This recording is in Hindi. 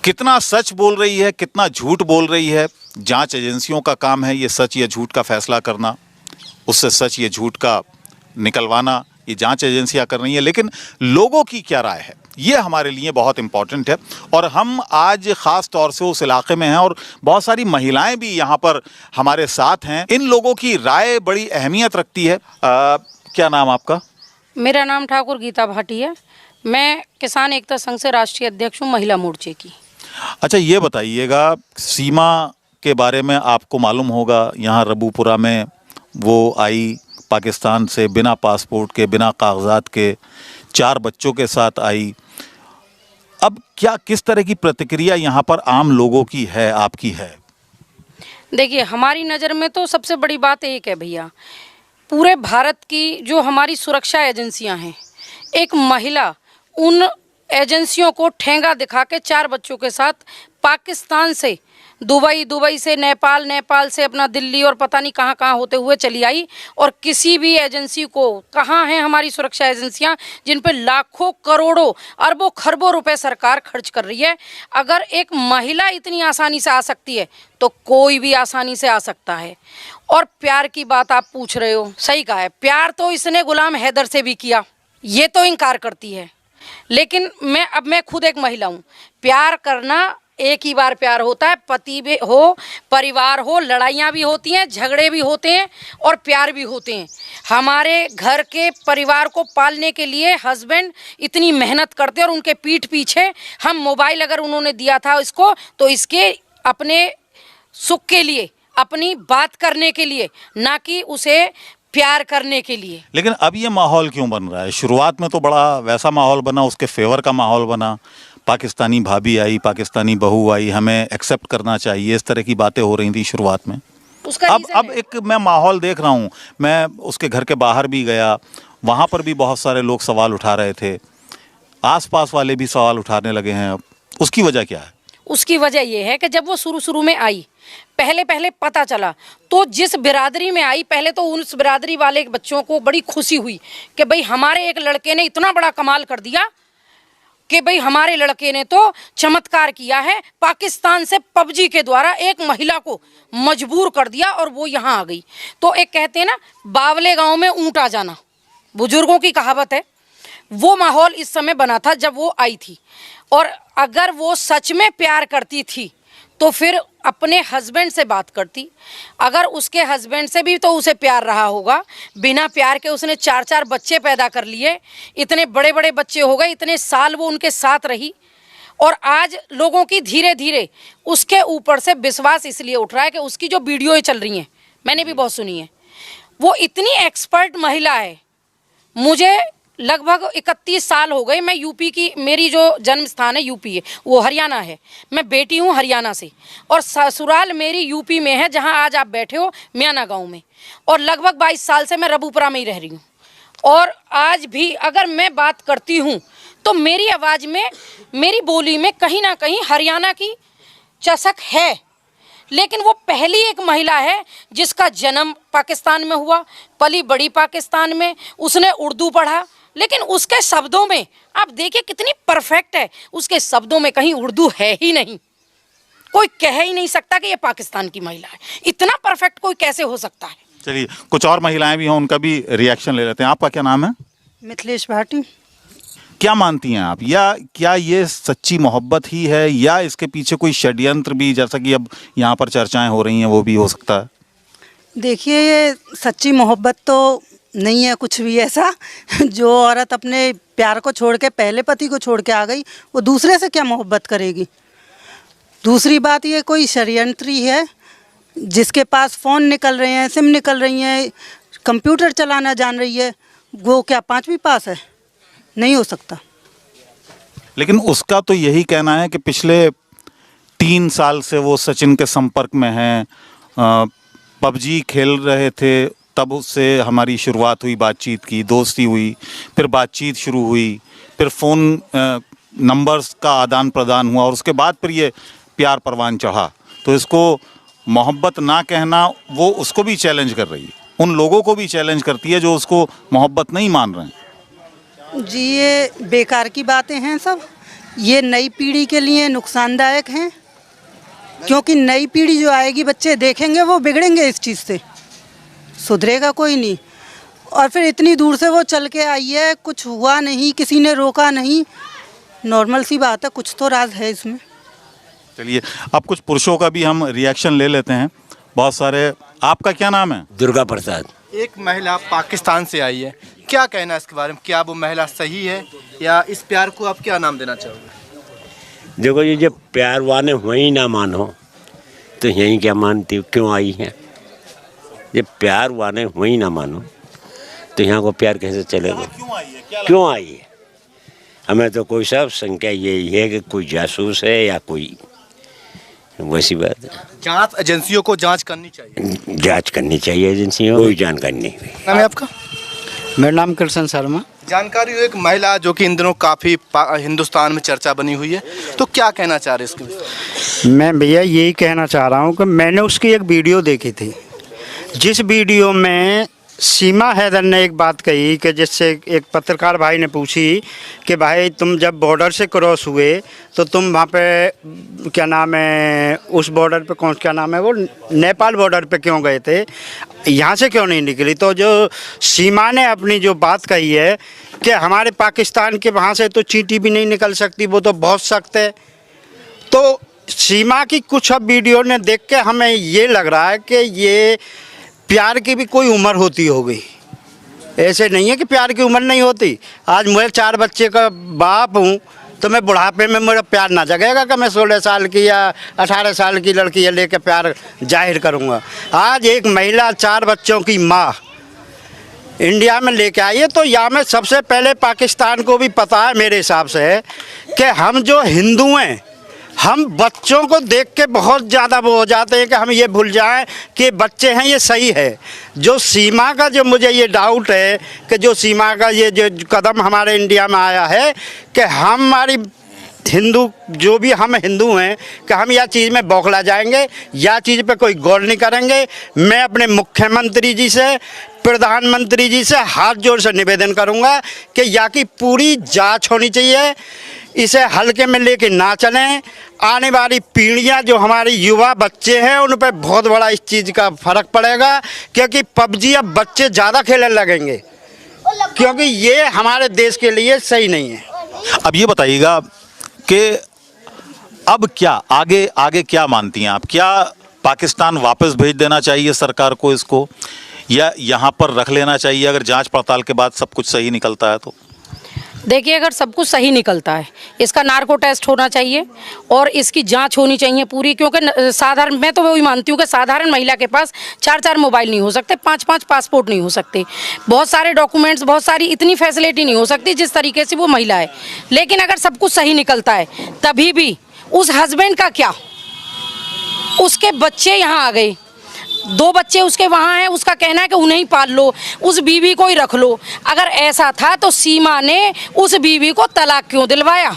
कितना सच बोल रही है, कितना झूठ बोल रही है, जांच एजेंसियों का काम है ये सच या झूठ का फैसला करना, उससे सच या झूठ का निकलवाना ये जांच एजेंसियां कर रही हैं। लेकिन लोगों की क्या राय है, ये हमारे लिए बहुत इंपॉर्टेंट है। और हम आज ख़ास तौर से उस इलाके में हैं और बहुत सारी महिलाएं भी यहाँ पर हमारे साथ हैं। इन लोगों की राय बड़ी अहमियत रखती है। क्या नाम आपका? मेरा नाम ठाकुर गीता भाटी है। मैं किसान एकता संघ से राष्ट्रीय अध्यक्ष हूँ, महिला मोर्चे की। अच्छा, ये बताइएगा, सीमा के बारे में आपको मालूम होगा, यहाँ रबूपुरा में वो आई पाकिस्तान से बिना पासपोर्ट के, बिना कागजात के, 4 बच्चों के साथ आई। अब क्या किस तरह की प्रतिक्रिया यहाँ पर आम लोगों की है, आपकी है? देखिए, हमारी नज़र में तो सबसे बड़ी बात एक है भैया, पूरे भारत की जो हमारी सुरक्षा एजेंसियां हैं, एक महिला उन एजेंसियों को ठेंगा दिखा के 4 बच्चों के साथ पाकिस्तान से दुबई, दुबई से नेपाल, नेपाल से अपना दिल्ली और पता नहीं कहाँ कहाँ होते हुए चली आई। और किसी भी एजेंसी को, कहाँ हैं हमारी सुरक्षा एजेंसियां जिन पे लाखों करोड़ों अरबों खरबों रुपए सरकार खर्च कर रही है? अगर एक महिला इतनी आसानी से आ सकती है तो कोई भी आसानी से आ सकता है। और प्यार की बात आप पूछ रहे हो, सही कहा है, प्यार तो इसने गुलाम हैदर से भी किया, ये तो इनकार करती है। लेकिन मैं खुद एक महिला हूँ। प्यार करना एक ही बार प्यार होता है, पति भी हो, परिवार हो, लड़ाइयाँ भी होती हैं, झगड़े भी होते हैं और प्यार भी होते हैं। हमारे घर के परिवार को पालने के लिए हस्बैंड इतनी मेहनत करते हैं और उनके पीठ पीछे हम मोबाइल अगर उन्होंने दिया था इसको, तो इसके अपने सुख के लिए, अपनी बात करने के लिए, ना कि उसे प्यार करने के लिए। लेकिन अब ये माहौल क्यों बन रहा है? शुरुआत में तो बड़ा वैसा माहौल बना, उसके फेवर का माहौल बना, पाकिस्तानी भाभी आई, पाकिस्तानी बहू आई, हमें एक्सेप्ट करना चाहिए, इस तरह की बातें हो रही थी शुरुआत में। उसका अब एक मैं माहौल देख रहा हूँ, मैं उसके घर के बाहर भी गया, वहाँ पर भी बहुत सारे लोग सवाल उठा रहे थे, आसपास वाले भी सवाल उठाने लगे हैं। अब उसकी वजह क्या है? उसकी वजह यह है कि जब वो शुरू में आई, पहले पता चला, तो जिस बिरादरी में आई, पहले तो उस बिरादरी वाले बच्चों को बड़ी खुशी हुई कि भाई हमारे एक लड़के ने इतना बड़ा कमाल कर दिया कि भाई हमारे लड़के ने तो चमत्कार किया है, पाकिस्तान से पबजी के द्वारा एक महिला को मजबूर कर दिया और वो यहाँ आ गई। तो एक कहते हैं ना, बावले गांव में ऊंट आ जाना, बुजुर्गों की कहावत है। वो माहौल इस समय बना था जब वो आई थी। और अगर वो सच में प्यार करती थी तो फिर अपने हस्बैंड से बात करती। अगर उसके हस्बैंड से भी तो उसे प्यार रहा होगा, बिना प्यार के उसने 4 बच्चे पैदा कर लिए, इतने बड़े बड़े बच्चे हो गए, इतने साल वो उनके साथ रही। और आज लोगों की धीरे धीरे उसके ऊपर से विश्वास इसलिए उठ रहा है कि उसकी जो वीडियोएं चल रही हैं, मैंने भी बहुत सुनी है, वो इतनी एक्सपर्ट महिला है। मुझे लगभग 31 साल हो गए, मैं यूपी की, मेरी जो जन्म स्थान है यूपी है, वो हरियाणा है, मैं बेटी हूँ हरियाणा से, और ससुराल मेरी यूपी में है, जहाँ आज आप बैठे हो, म्याना गांव में। और लगभग 22 साल से मैं रबूपुरा में ही रह रही हूँ। और आज भी अगर मैं बात करती हूँ तो मेरी आवाज़ में, मेरी बोली में कहीं ना कहीं हरियाणा की चसक है। लेकिन वो पहली एक महिला है जिसका जन्म पाकिस्तान में हुआ, पली बड़ी पाकिस्तान में, उसने उर्दू पढ़ा, लेकिन उसके शब्दों में आप देखिए कितनी परफेक्ट है, उसके शब्दों में कहीं उर्दू है ही नहीं। कोई कह ही नहीं सकता कि ये पाकिस्तान की महिला है। इतना परफेक्ट कोई कैसे हो सकता है? चलिए, कुछ और महिलाएं भी हैं, उनका भी रिएक्शन ले लेते हैं। आपका क्या नाम है? मिथिलेश भाटी। क्या मानती हैं आप, या क्या ये सच्ची मोहब्बत ही है, या इसके पीछे कोई षड्यंत्र भी, जैसा कि अब यहाँ पर चर्चाएं हो रही हैं, वो भी हो सकता है? देखिए, ये सच्ची मोहब्बत तो नहीं है कुछ भी ऐसा। जो औरत अपने प्यार को छोड़ के, पहले पति को छोड़ के आ गई, वो दूसरे से क्या मोहब्बत करेगी? दूसरी बात, ये कोई षड्यंत्र ही है। जिसके पास फ़ोन निकल रहे हैं, सिम निकल रही हैं, कंप्यूटर चलाना जान रही है, वो क्या 5वीं पास है? नहीं हो सकता। लेकिन उसका तो यही कहना है कि पिछले 3 साल से वो सचिन के संपर्क में हैं, पबजी खेल रहे थे, तब उससे हमारी शुरुआत हुई, बातचीत की, दोस्ती हुई, फिर बातचीत शुरू हुई, फिर फ़ोन नंबर्स का आदान प्रदान हुआ, और उसके बाद फिर ये प्यार परवान चढ़ा। तो इसको मोहब्बत ना कहना, वो उसको भी चैलेंज कर रही है, उन लोगों को भी चैलेंज करती है जो उसको मोहब्बत नहीं मान रहे हैं। जी, ये बेकार की बातें हैं सब। ये नई पीढ़ी के लिए नुकसानदायक हैं, क्योंकि नई पीढ़ी जो आएगी बच्चे देखेंगे वो बिगड़ेंगे इस चीज़ से, सुधरेगा कोई नहीं। और फिर इतनी दूर से वो चल के आई है, कुछ हुआ नहीं, किसी ने रोका नहीं, नॉर्मल सी बात है, कुछ तो राज है इसमें। चलिए अब कुछ पुरुषों का भी हम रिएक्शन ले लेते हैं, बहुत सारे। आपका क्या नाम है? दुर्गा प्रसाद। एक महिला पाकिस्तान से आई है, क्या कहना है इसके बारे में? क्या वो महिला सही है, या इस प्यार को आप क्या नाम देना चाहोगे? देखो जी, जब प्यार वाले वही ना मानो तो यहीं क्या मानती हो, क्यों आई है? जब प्यार वाले वही ना मानो तो यहाँ को प्यार कैसे चलेगा? क्यों आई है? हमें तो कोई सब संख्या यही है कि कोई जासूस है या कोई वैसी बात है। जांच एजेंसियों को जांच करनी चाहिए। जांच करनी चाहिए एजेंसियों, कोई जानकारी नहीं हुई। नाम है आपका? मेरा नाम कृष्ण शर्मा। जानकारी हो एक महिला जो कि इन दिनों काफ़ी हिंदुस्तान में चर्चा बनी हुई है, तो क्या कहना चाह रहे हैं इसके विषय? मैं भैया यही कहना चाह रहा हूँ कि मैंने उसकी एक वीडियो देखी थी, जिस वीडियो में सीमा हैदर ने एक बात कही कि जिससे एक पत्रकार भाई ने पूछी कि भाई तुम जब बॉर्डर से क्रॉस हुए तो तुम वहाँ पे क्या नाम है, उस बॉर्डर पे कौन क्या नाम है वो, नेपाल बॉर्डर पे क्यों गए थे, यहाँ से क्यों नहीं निकली? तो जो सीमा ने अपनी जो बात कही है कि हमारे पाकिस्तान के वहाँ से तो चींटी भी नहीं निकल सकती, वो तो बहुत सख्त है। तो सीमा की कुछ अब वीडियो ने देख के हमें ये लग रहा है कि ये प्यार की भी कोई उम्र होती होगी। ऐसे नहीं है कि प्यार की उम्र नहीं होती। आज मैं 4 बच्चे का बाप हूँ तो मैं बुढ़ापे में मेरा प्यार ना जगेगा कि मैं 16 साल की या 18 साल की लड़की लेके प्यार जाहिर करूँगा। आज एक महिला 4 बच्चों की माँ इंडिया में लेके आई है, तो यहाँ में सबसे पहले पाकिस्तान को भी पता है मेरे हिसाब से कि हम जो हिंदू हैं, हम बच्चों को देख के बहुत ज़्यादा वो हो जाते हैं कि हम ये भूल जाएं कि बच्चे हैं, ये सही है। जो सीमा का जो मुझे ये डाउट है कि जो सीमा का ये जो कदम हमारे इंडिया में आया है कि हमारी हिंदू जो भी हम हिंदू हैं कि हम यह चीज़ में बौखला जाएंगे, या चीज़ पे कोई गौर नहीं करेंगे। मैं अपने मुख्यमंत्री जी से, प्रधानमंत्री जी से हाथ जोड़ से निवेदन करूंगा कि यहाँ की पूरी जांच होनी चाहिए, इसे हल्के में लेके ना चलें। आने वाली पीढ़ियां जो हमारी युवा बच्चे हैं उन पर बहुत बड़ा इस चीज़ का फ़र्क पड़ेगा, क्योंकि पबजी अब बच्चे ज़्यादा खेलने लगेंगे, क्योंकि ये हमारे देश के लिए सही नहीं है। अब ये बताइएगा कि अब क्या आगे आगे क्या मानती हैं आप? क्या पाकिस्तान वापस भेज देना चाहिए सरकार को इसको, या यहाँ पर रख लेना चाहिए अगर जांच पड़ताल के बाद सब कुछ सही निकलता है तो? देखिए, अगर सब कुछ सही निकलता है, इसका नार्को टेस्ट होना चाहिए और इसकी जांच होनी चाहिए पूरी, क्योंकि साधारण, मैं तो वही मानती हूँ कि साधारण महिला के पास 4-4 मोबाइल नहीं हो सकते, 5-5 पासपोर्ट नहीं हो सकते, बहुत सारे डॉक्यूमेंट्स, बहुत सारी इतनी फैसिलिटी नहीं हो सकती जिस तरीके से वो महिला है। लेकिन अगर सब कुछ सही निकलता है तभी भी उस हस्बैंड का क्या, उसके बच्चे यहाँ आ गए, 2 बच्चे उसके वहाँ हैं, उसका कहना है कि उन्हें ही पाल लो, उस बीवी को ही रख लो। अगर ऐसा था तो सीमा ने उस बीवी को तलाक क्यों दिलवाया?